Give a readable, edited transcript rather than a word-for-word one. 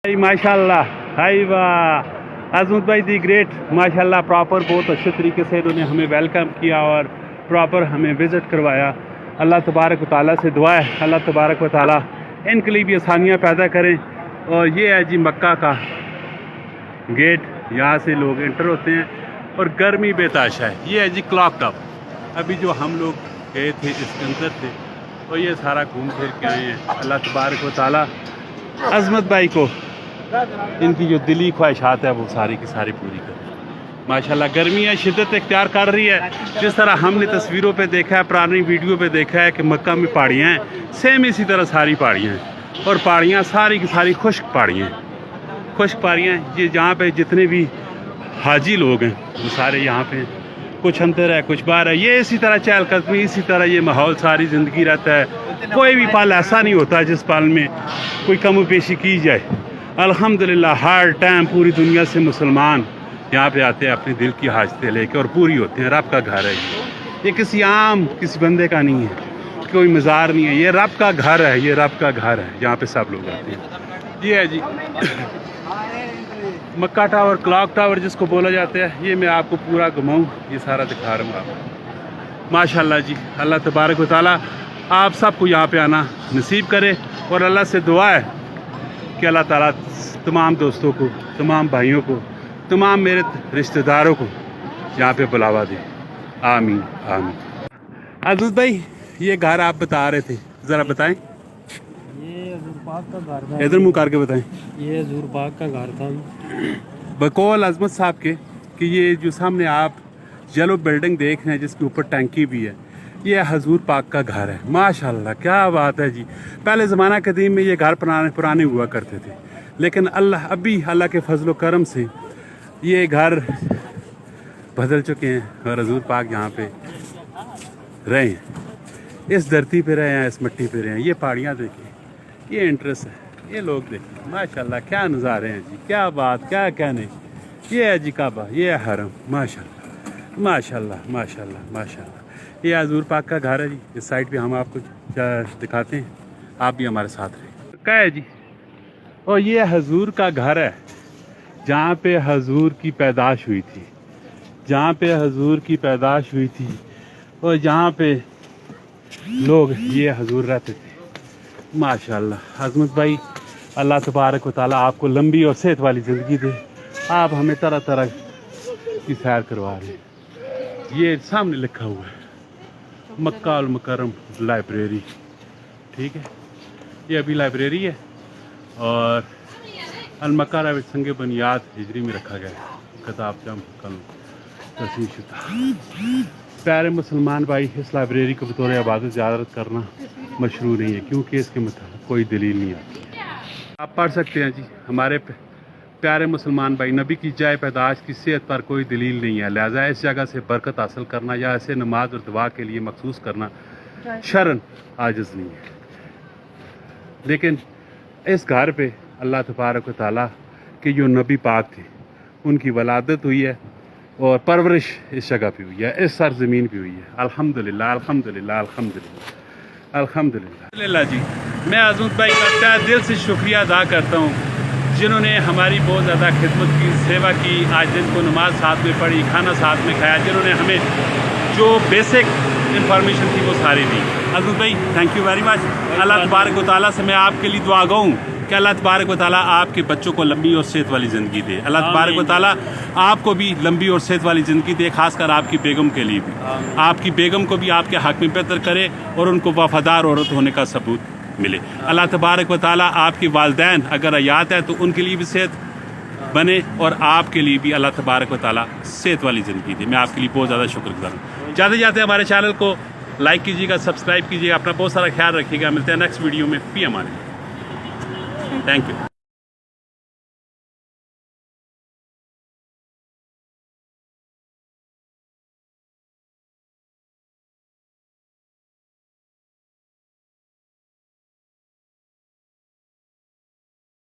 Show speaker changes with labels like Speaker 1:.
Speaker 1: माशाल्लाह, हाय वाह, अज़मत भाई दी ग्रेट, माशाल्लाह प्रॉपर बहुत अच्छे तरीके से इन्होंने हमें वेलकम किया और प्रॉपर हमें विज़िट करवाया। अल्लाह तबारक व तआला से दुआ है अल्लाह तबारक व तआला इनके लिए भी आसानियाँ पैदा करें। और ये है जी मक्का का गेट, यहाँ से लोग इंटर होते हैं और गर्मी बेताशा है। ये है जी क्लॉक टावर, अभी जो हम लोग गए थे इसके अंदर थे और ये सारा घूम फिर के आए हैं। अल्लाह तबारक व तआला अज़मत भाई को इनकी जो दिली ख्वाहिशात है वो सारी की सारी पूरी कर। माशाल्लाह गर्मी है, शिद्दत इख्तियार कर रही है। जिस तरह हमने तस्वीरों पे देखा है, पुरानी वीडियो पे देखा है कि मक्का में पहाड़ियाँ हैं, सेम इसी तरह सारी पहाड़ियाँ हैं और पहाड़ियाँ सारी की सारी खुश्क पहाड़ियाँ हैं, खुश्क पहाड़ियाँ हैं। ये जहाँ पे जितने भी हाजी लोग हैं वो सारे यहाँ पे हैं, कुछ अंदर है कुछ बाहर है। ये इसी तरह चहलकदमी, इसी तरह ये माहौल सारी ज़िंदगी रहता है। कोई भी पल ऐसा नहीं होता जिस पल में कोई कम पेशी की जाए। अल्हम्दुलिल्लाह हर टाइम पूरी दुनिया से मुसलमान यहाँ पे आते हैं अपने दिल की हाजतें लेके और पूरी होते हैं। रब का घर है ये किसी आम किसी बंदे का नहीं है, कोई मज़ार नहीं है, ये रब का घर है, ये रब का घर है जहाँ पे सब लोग आते हैं। ये है जी मक्का टावर, क्लॉक टावर जिसको बोला जाता है। ये मैं आपको पूरा घुमाऊँ, ये सारा दिखा रहा हूँ आपको। माशाल्लाह जी, अल्लाह तबारक व तआला आप सबको यहाँ पे आना नसीब करे और अल्लाह से दुआ है कि अल्लाह ताला तमाम दोस्तों को, तमाम भाइयों को, तमाम मेरे रिश्तेदारों को यहाँ पे बुलावा दे। आमीन आमीन। अज़मत भाई ये घर आप बता रहे थे, ज़रा बताएं।
Speaker 2: ये हजूर पाक का घर था।
Speaker 1: इधर मुँह करके बताएं।
Speaker 2: ये हजूर पाक का घर था।
Speaker 1: बकौल अज़मत साहब के कि ये जो सामने आप येलो बिल्डिंग देख रहे हैं जिसके ऊपर टैंकी भी है, ये हजूर पाक का घर है। माशाल्लाह क्या बात है जी। पहले ज़माना कदीम में ये घर पुराने हुआ करते थे, लेकिन अभी अल्लाह के फजल व करम से ये घर बदल चुके हैं और हजूर पाक यहाँ पे रहे हैं, इस धरती पे रहे हैं, इस मिट्टी पे रहे हैं। ये पहाड़ियाँ देखें, ये इंटरेस्ट है, ये लोग देखें। माशाल्लाह क्या नज़ारे हैं जी, क्या बात, क्या कहने। ये है जी काबा, ये है हरम। माशाल्लाह माशाल्लाह माशाल्लाह माशाल्लाह। ये हजूर पाक का घर है जी। इस साइड पे हम आपको दिखाते हैं, आप भी हमारे साथ रहें। क्या है जी, और ये हजूर का घर है जहाँ पे हजूर की पैदाश हुई थी, जहाँ पे हजूर की पैदाश हुई थी और जहाँ पे लोग ये हजूर रहते थे। माशाल्लाह अज़मत भाई, अल्लाह तबारक व तआला आपको लंबी और सेहत वाली ज़िंदगी दे। आप हमें तरह तरह की सैर करवा रहे हैं। ये सामने लिखा हुआ है मक्का अल मुकर्रम लाइब्रेरी, ठीक है। ये अभी लाइब्रेरी है और अल मक्का संग बुनियाद हिजरी में रखा गया है। किताब जम कल तस्वीर शुदा। प्यारे मुसलमान भाई, इस लाइब्रेरी को बतौर इबादत ज़ियारत करना मशरू नहीं है क्योंकि इसके मतलब कोई दलील नहीं आती। आप पढ़ सकते हैं जी। हमारे प्यारे मुसलमान भाई, नबी की जाए पैदाश की सेहत पर कोई दलील नहीं है, लिहाजा इस जगह से बरकत हासिल करना या ऐसे नमाज और दुआ के लिए मखसूस करना शरन आजिज़ नहीं है। लेकिन इस घर पे अल्लाह तबारक व तआला के जो नबी पाक थे उनकी वलादत हुई है और परवरिश इस जगह पे हुई है, इस सरज़मीन पे हुई है। अल्हम्दुलिल्लाह अल्हम्दुलिल्लाह अल्हम्दुलिल्लाह अल्हम्दुलिल्लाह जी। मैं अज़मत भाई का तहे दिल से शुक्रिया अदा करता हूँ जिन्होंने हमारी बहुत ज़्यादा खिदमत की, सेवा की। आज दिन को नमाज साथ में पढ़ी, खाना साथ में खाया, जिन्होंने हमें जो बेसिक इंफॉर्मेशन थी वो सारी दी। अज़मत भाई थैंक यू वेरी मच। अल्लाह तबारक व तआला से मैं आपके लिए दुआ गो हूँ कि अल्लाह तबारक व तआला आपके बच्चों को लंबी और सेहत वाली ज़िंदगी दे। अल्लाह तबारक व तआला आपको भी लंबी और सेहत वाली ज़िंदगी दे, खासकर आपकी बेगम के लिए भी। आपकी बेगम को भी आपके हक़ में बेहतर करे और उनको वफ़ादार औरत होने का सबूत मिले। अल्लाह तबारक व तआला आपकी वालदैन अगर हयात है तो उनके लिए भी सेहत बने और आपके लिए भी अल्लाह तबारक व तआला सेहत वाली ज़िंदगी दे। मैं आपके लिए बहुत ज़्यादा शुक्रगुज़ार हूँ। जाते जाते हमारे चैनल को लाइक कीजिएगा, सब्सक्राइब कीजिएगा, अपना बहुत सारा ख्याल रखिएगा। मिलते हैं नेक्स्ट वीडियो में। फी अमान। Thank you.